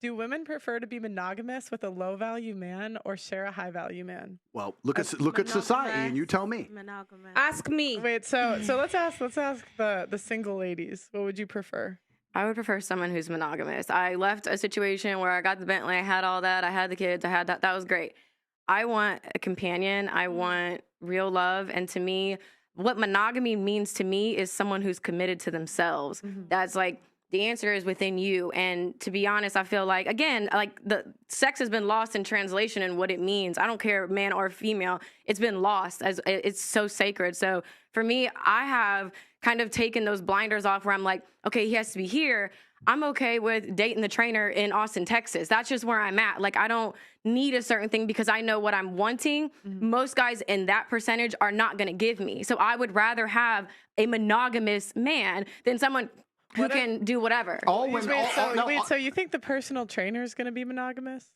Do women prefer to be monogamous with a low-value man or share a high-value man? Well, look at society, and you tell me. Monogamous. Ask me. Wait, so let's ask the single ladies. What would you prefer? I would prefer someone who's monogamous. I left a situation where I got the Bentley, I had all that, I had the kids, I had that. That was great. I want a companion. I want real love. And to me, what monogamy means to me is someone who's committed to themselves. That's like, the answer is within you. And to be honest, I feel like, again, like the sex has been lost in translation and what it means. I don't care, man or female, it's been lost as it's so sacred. So for me, I have kind of taken those blinders off where I'm like, okay, he has to be here. I'm okay with dating the trainer in Austin, Texas. That's just where I'm at. Like, I don't need a certain thing because I know what I'm wanting. Most guys in that percentage are not going to give me. So I would rather have a monogamous man than someone who can do whatever. So you think the personal trainer is going to be monogamous?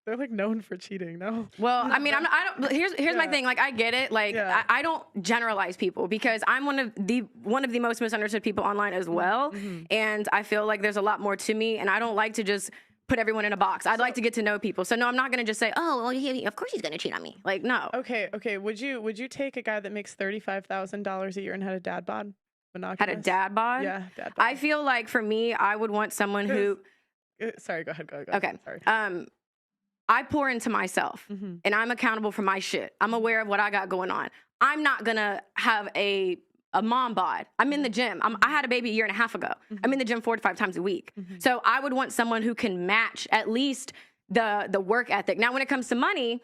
They're like known for cheating, no? Well, I mean, I don't. Here's my thing. Like, I get it. Like, I don't generalize people because I'm one of the most misunderstood people online as well. And I feel like there's a lot more to me, and I don't like to just put everyone in a box. I'd like to get to know people. So no, I'm not gonna just say, oh, well, of course he's gonna cheat on me. Like, no. Okay. Would you take a guy that makes $35,000 a year and had a dad bod? Monogamous? Had a dad bod? Yeah, dad bod. I feel like for me, I would want someone who. Sorry, go ahead. Okay. Sorry. I pour into myself and I'm accountable for my shit. I'm aware of what I got going on. I'm not gonna have a mom bod. I'm in the gym. I had a baby a year and a half ago. I'm in the gym 4 to 5 times a week. So I would want someone who can match at least the work ethic. Now, when it comes to money,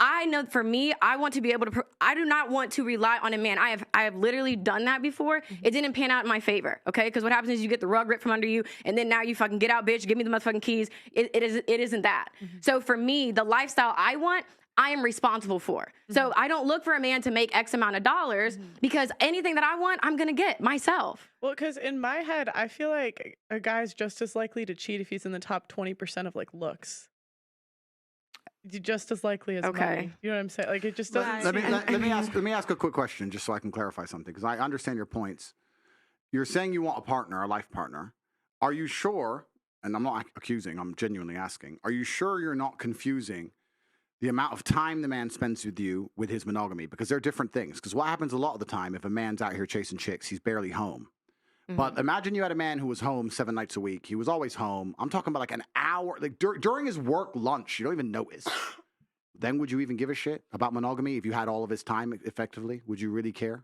I know for me, I want to be able to. I do not want to rely on a man. I have literally done that before. It didn't pan out in my favor. Okay, because what happens is you get the rug ripped from under you, and then now you fucking get out, bitch. Give me the motherfucking keys. It isn't that. So for me, the lifestyle I want, I am responsible for. So I don't look for a man to make X amount of dollars because anything that I want, I'm gonna get myself. Well, because in my head, I feel like a guy's just as likely to cheat if he's in the top 20% of like looks. Just as likely as money. You know what I'm saying? Like, it just doesn't. Let me ask a quick question just so I can clarify something because I understand your points. You're saying you want a partner, a life partner. Are you sure? And I'm not accusing. I'm genuinely asking. Are you sure you're not confusing the amount of time the man spends with you with his monogamy? Because they're different things. Because what happens a lot of the time if a man's out here chasing chicks, he's barely home. But imagine you had a man who was home 7 nights a week. He was always home. I'm talking about like an hour, like during his work lunch. You don't even notice. Then would you even give a shit about monogamy if you had all of his time effectively? Would you really care?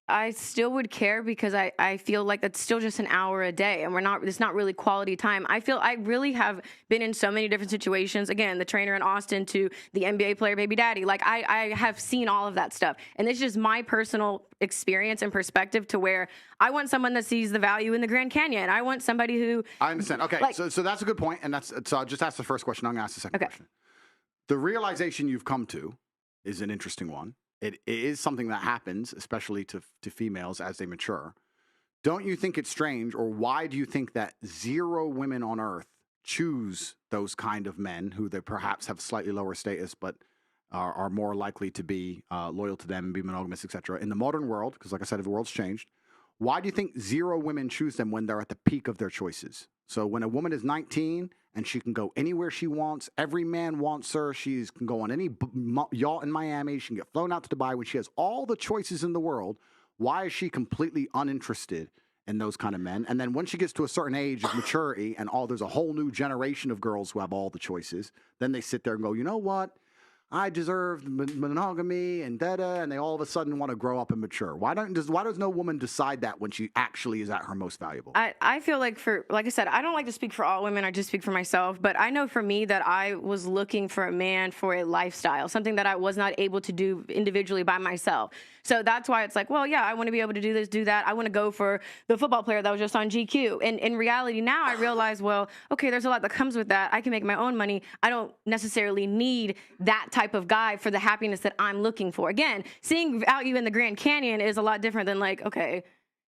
I still would care because I feel like that's still just an hour a day and it's not really quality time. I feel I really have been in so many different situations. Again, the trainer in Austin to the NBA player baby daddy. Like I have seen all of that stuff. And it's just my personal experience and perspective to where I want someone that sees the value in the Grand Canyon. I want somebody who I understand. Okay. Like, so that's a good point. And so I'll just ask the first question. I'm gonna ask the second question. The realization you've come to is an interesting one. It is something that happens, especially to females as they mature. Don't you think it's strange, or why do you think that 0 women on Earth choose those kind of men who they perhaps have slightly lower status, but are more likely to be loyal to them and be monogamous, etc. In the modern world, because like I said, the world's changed. Why do you think 0 women choose them when they're at the peak of their choices? So when a woman is 19 and she can go anywhere she wants, every man wants her, she can go on any yacht in Miami, she can get flown out to Dubai, when she has all the choices in the world, why is she completely uninterested in those kind of men? And then when she gets to a certain age of maturity and there's a whole new generation of girls who have all the choices, then they sit there and go, you know what? I deserve monogamy and and they all of a sudden want to grow up and mature. Why does no woman decide that when she actually is at her most valuable? I feel like like I said, I don't like to speak for all women. I just speak for myself. But I know for me that I was looking for a man for a lifestyle, something that I was not able to do individually by myself. So that's why it's like, well, yeah, I want to be able to do this, do that. I want to go for the football player that was just on GQ. And in reality, now I realize, well, okay, there's a lot that comes with that. I can make my own money. I don't necessarily need that type of guy for the happiness that I'm looking for. Again, seeing value in the Grand Canyon is a lot different than like, okay,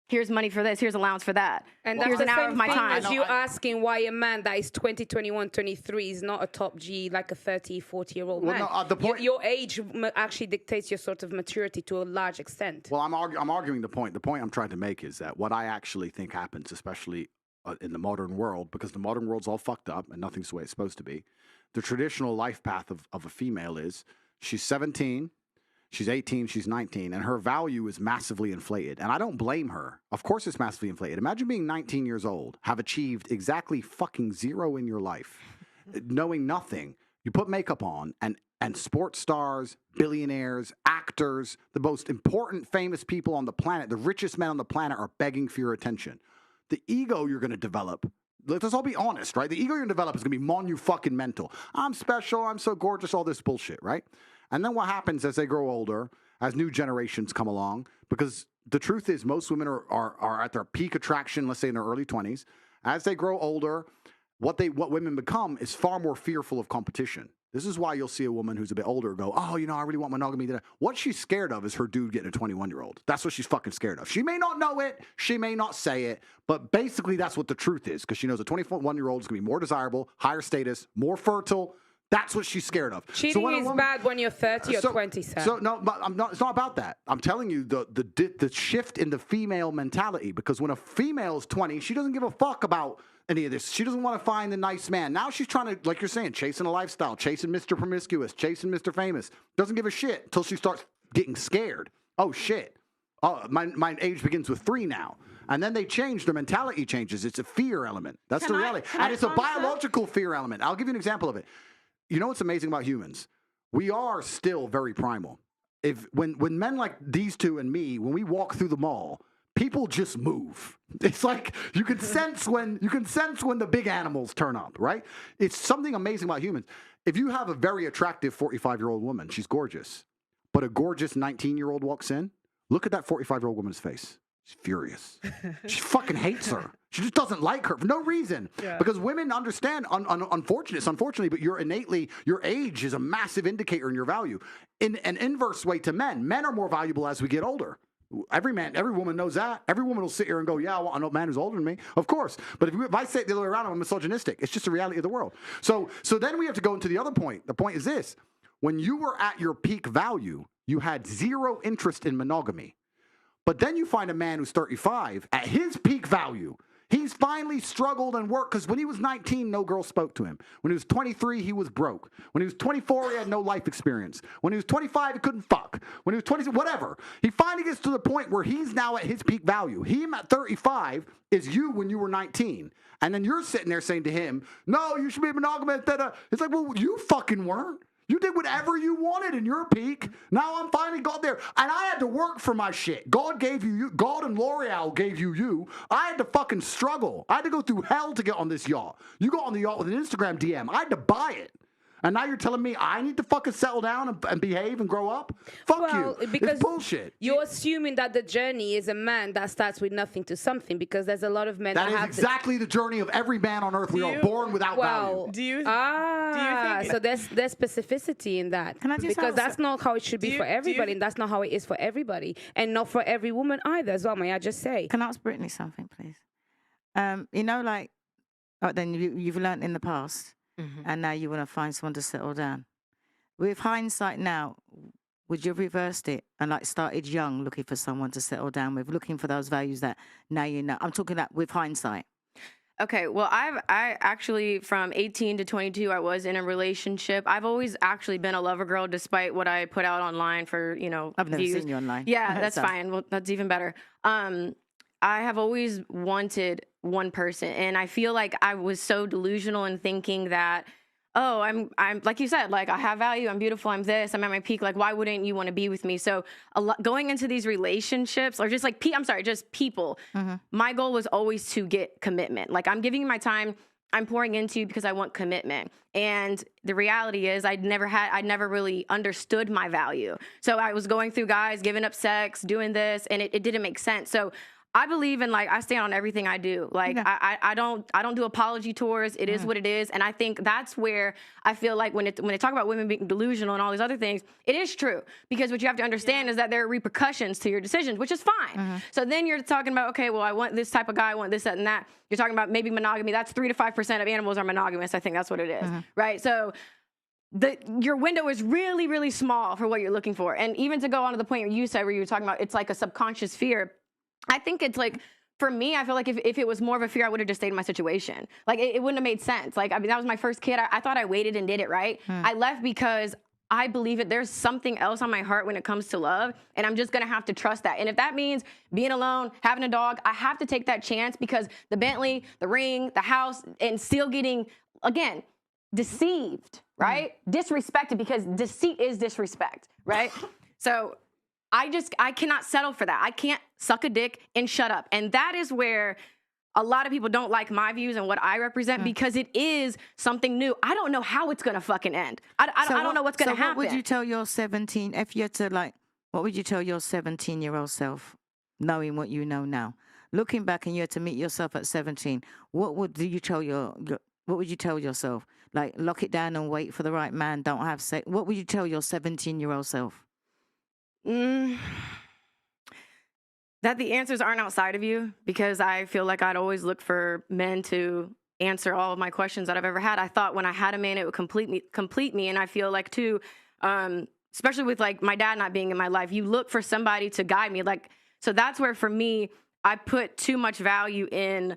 here's money for this, here's allowance for that. And that's here's the an hour same of my thing time. as you asking why a man that is 20, 21, 23 is not a top G like a 30, 40-year-old man. No, the point, your age actually dictates your sort of maturity to a large extent. Well, I'm arguing the point. The point I'm trying to make is that what I actually think happens, especially in the modern world, because the modern world's all fucked up and nothing's the way it's supposed to be. The traditional life path of a female is she's 17, she's 18, she's 19, and her value is massively inflated. And I don't blame her. Of course it's massively inflated. Imagine being 19 years old, have achieved exactly fucking zero in your life, knowing nothing. You put makeup on, and sports stars, billionaires, actors, the most important famous people on the planet, the richest men on the planet are begging for your attention. The ego you're going to develop, let's all be honest, right? The ego you're going to develop is going to be monu-fucking-mental. I'm special, I'm so gorgeous, all this bullshit, right? And then what happens as they grow older, as new generations come along, because the truth is most women are at their peak attraction, let's say in their early 20s. As they grow older, what women become is far more fearful of competition. This is why you'll see a woman who's a bit older go, oh, I really want monogamy. What she's scared of is her dude getting a 21-year-old. That's what she's fucking scared of. She may not know it. She may not say it. But basically, that's what the truth is, because she knows a 21-year-old is going to be more desirable, higher status, more fertile. That's what she's scared of. Cheating is bad when you're 30 or 27. So no, but it's not about that. I'm telling you the shift in the female mentality, because when a female is 20, she doesn't give a fuck about any of this. She doesn't want to find the nice man. Now she's trying to, like you're saying, chasing a lifestyle, chasing Mr. Promiscuous, chasing Mr. Famous. Doesn't give a shit until she starts getting scared. Oh, shit. Oh, my age begins with 3 now. And then they change, their mentality changes. It's a fear element. That's the reality. And it's a biological fear element. I'll give you an example of it. You know what's amazing about humans? We are still very primal. When men like these two and me, when we walk through the mall, people just move. It's like you can sense when the big animals turn up, right? It's something amazing about humans. If you have a very attractive 45-year-old woman, she's gorgeous, but a gorgeous 19-year-old walks in, look at that 45-year-old woman's face. She's furious. She fucking hates her. She just doesn't like her for no reason. Yeah. Because women understand, unfortunately, but your age is a massive indicator in your value. In an inverse way to men are more valuable as we get older. Every woman knows that. Every woman will sit here and go, yeah, I want a man who's older than me. Of course. But if I say it the other way around, I'm misogynistic. It's just the reality of the world. So then we have to go into the other point. The point is this. When you were at your peak value, you had zero interest in monogamy. But then you find a man who's 35 at his peak value. He's finally struggled and worked, because when he was 19, no girl spoke to him. When he was 23, he was broke. When he was 24, he had no life experience. When he was 25, he couldn't fuck. When he was 20, whatever. He finally gets to the point where he's now at his peak value. Him at 35 is you when you were 19. And then you're sitting there saying to him, no, you should be monogamous. It's like, well, you fucking weren't. You did whatever you wanted in your peak. Now I'm finally got there. And I had to work for my shit. God gave you. God and L'Oreal gave you. I had to fucking struggle. I had to go through hell to get on this yacht. You got on the yacht with an Instagram DM. I had to buy it. And now you're telling me I need to fucking settle down and behave and grow up? Fuck you. Because it's bullshit. You're assuming that the journey is a man that starts with nothing to something, because there's a lot of men that is have exactly the journey of every man on earth. We are born without value. Do you think so there's specificity in that. Can I just because that's not how it should be for everybody, and that's not how it is for everybody, and not for every woman either as well, may I just say. Can I ask Brittany something, please? Then you've learned in the past. Mm-hmm. And now you want to find someone to settle down. With hindsight now, would you have reversed it and started young, looking for someone to settle down with, looking for those values that now you know? I'm talking that with hindsight. Okay, well, I actually, from 18 to 22, I was in a relationship. I've always actually been a lover girl, despite what I put out online for, I've never views. seen you online. Yeah, that's fine. Well, that's even better. I have always wanted one person, and I feel like I was so delusional in thinking that, oh, I'm like you said, I have value, I'm beautiful, I'm this, I'm at my peak. Why wouldn't you want to be with me? So going into these relationships, or just just people, mm-hmm. My goal was always to get commitment. I'm giving you my time, I'm pouring into you because I want commitment. And the reality is I'd never really understood my value. So I was going through guys, giving up sex, doing this, and it didn't make sense. So I believe in I stand on everything I do. I don't do apology tours. It is what it is, and I think that's where I feel like when they talk about women being delusional and all these other things, it is true, because what you have to understand is that there are repercussions to your decisions, which is fine. Mm-hmm. So then you're talking about, okay, well, I want this type of guy, I want this, that, and that. You're talking about maybe monogamy. That's 3 to 5% of animals are monogamous. I think that's what it is, right? So your window is really, really small for what you're looking for, and even to go on to the point you said where you were talking about, it's like a subconscious fear. I think it's for me, I feel like if it was more of a fear, I would have just stayed in my situation. Like, it wouldn't have made sense. Like, I mean, that was my first kid. I thought I waited and did it right. I left because I believe it. There's something else on my heart when it comes to love, and I'm just gonna have to trust that. And if that means being alone, having a dog, I have to take that chance, because the Bentley, the ring, the house, and still getting, again, deceived, right? Disrespected, because deceit is disrespect, right? So I cannot settle for that. I can't suck a dick and shut up. And that is where a lot of people don't like my views and what I represent, because it is something new. I don't know how it's going to fucking end. I don't know what's going to happen. What would you tell your 17, if you had to, like, what would you tell your 17-year-old self, knowing what you know now? Looking back and you had to meet yourself at 17, what would you tell what would you tell yourself? Like, lock it down and wait for the right man, don't have sex. What would you tell your 17-year-old self? That the answers aren't outside of you, because I feel like I'd always look for men to answer all of my questions that I've ever had. I thought when I had a man, it would complete me. And I feel like too, especially with like my dad not being in my life, you look for somebody to guide me. Like, so that's where for me, I put too much value in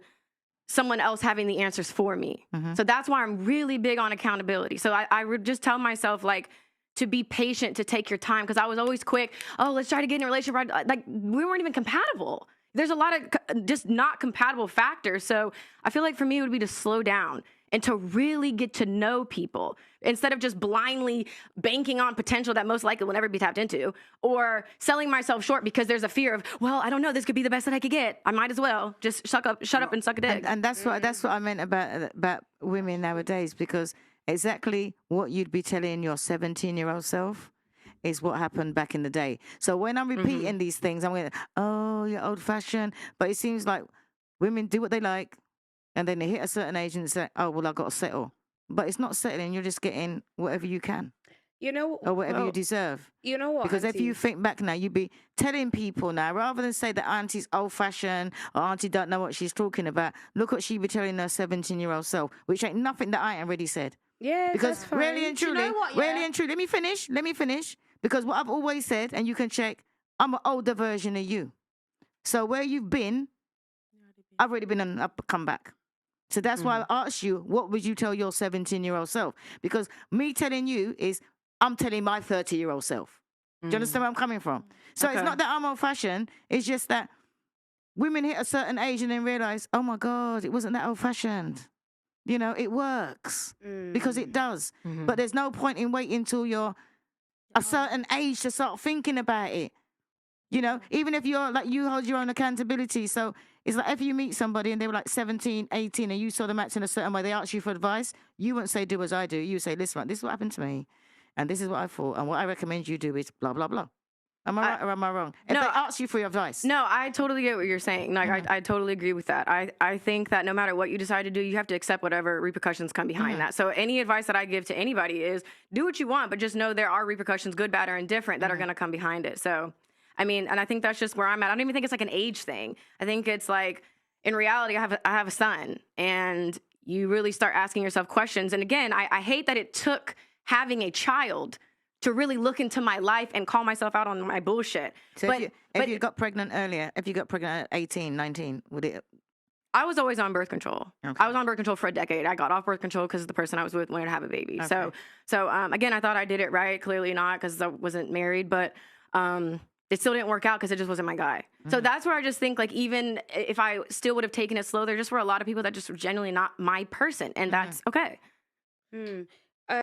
someone else having the answers for me. So that's why I'm really big on accountability. So I would just tell myself, like, to be patient, to take your time, because I was always quick. Oh, let's try to get in a relationship. Like, we weren't even compatible. There's a lot of just not compatible factors. So I feel like for me, it would be to slow down and to really get to know people, instead of just blindly banking on potential that most likely will never be tapped into, or selling myself short because there's a fear of, well, I don't know, this could be the best that I could get. I might as well just shut up and suck a dick. And that's what I meant about women nowadays, because exactly what you'd be telling your 17-year-old self is what happened back in the day. So when I'm repeating these things, I'm going, oh, you're old-fashioned. But it seems like women do what they like, and then they hit a certain age and say, oh, well, I've got to settle. But it's not settling. You're just getting whatever you can. You know, or whatever you deserve. You know what? Because Auntie? if you think back now, you'd be telling people now, rather than say that Auntie's old-fashioned or Auntie don't know what she's talking about, look what she'd be telling her 17-year-old self, which ain't nothing that I ain't already said. Yeah, because that's fine. really and truly, really and truly, let me finish. Because what I've always said, and you can check, I'm an older version of you. So where you've been, I've already been on up, come back. So that's why I asked you, what would you tell your 17-year-old self? Because me telling you is, I'm telling my 30-year-old self. Do you understand where I'm coming from? So it's not that I'm old-fashioned. It's just that women hit a certain age and then realize, oh, my God, it wasn't that old-fashioned. You know, it works because it does. But there's no point in waiting till you're a certain age to start thinking about it. You know, even if you're like, you hold your own accountability. So it's like if you meet somebody and they were like 17, 18 and you saw them acting a certain way, they asked you for advice, you wouldn't say, do as I do. You say, listen, this is what happened to me. And this is what I thought. And what I recommend you do is blah, blah, blah. Am I right or am I wrong? If they ask you for your advice. No, I totally get what you're saying. Like, I totally agree with that. I think that no matter what you decide to do, you have to accept whatever repercussions come behind that. So any advice that I give to anybody is do what you want, but just know there are repercussions, good, bad, or indifferent, that are going to come behind it. So, I mean, and I think that's just where I'm at. I don't even think it's like an age thing. I think it's like, in reality, I have a son, and you really start asking yourself questions. And again, I hate that it took having a child to really look into my life and call myself out on my bullshit. So if you got pregnant earlier, if you got pregnant at 18, 19, would it? I was always on birth control. Okay. I was on birth control for a decade. I got off birth control because the person I was with wanted to have a baby. Okay. So again, I thought I did it right. Clearly not, because I wasn't married, but it still didn't work out because it just wasn't my guy. So that's where I just think, like, even if I still would have taken it slow, there just were a lot of people that just were genuinely not my person, and that's okay.